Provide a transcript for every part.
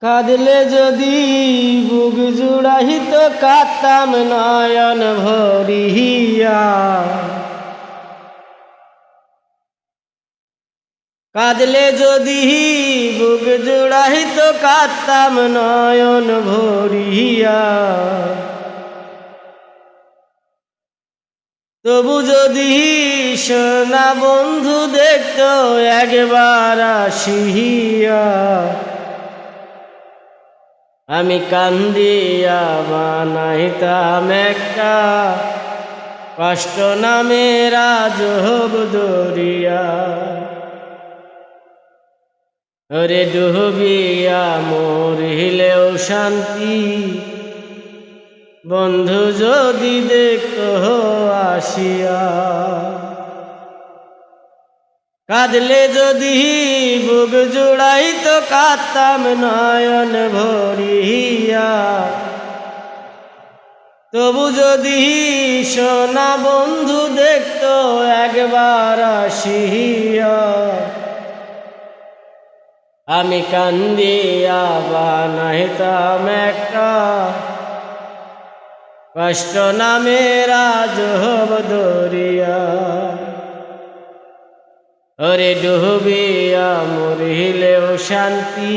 কাঁদলে যদি বুক জুড়াইত কাঁদতাম নয়ন ভরিয়া। কাঁদলে যদি বুক জুড়াইত কাঁদতাম নয়ন ভরিয়া। তবু যদি সোনা বন্ধু দেখত একবার আসিয়া। আমি কান্দিয়া বানাইতাম একটা কষ্ট নামের আজব দরিয়া। ওরে ডুবিয়া মরিলেও শান্তি বন্ধু যদি দেখত আসিয়া। কাঁদলে যদি বুক জুড়াইত কাঁদতাম নয়ন ভরিয়া। তবু যদি সোনা বন্ধু দেখত একবার আসিয়া। আমি কান্দিয়া বানাইতাম একটা কষ্ট নামের আজব দরিয়া। ওরে ডুবিয়া মরিলেও শান্তি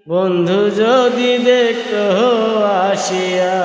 বন্ধু যদি দেখত আসিয়া।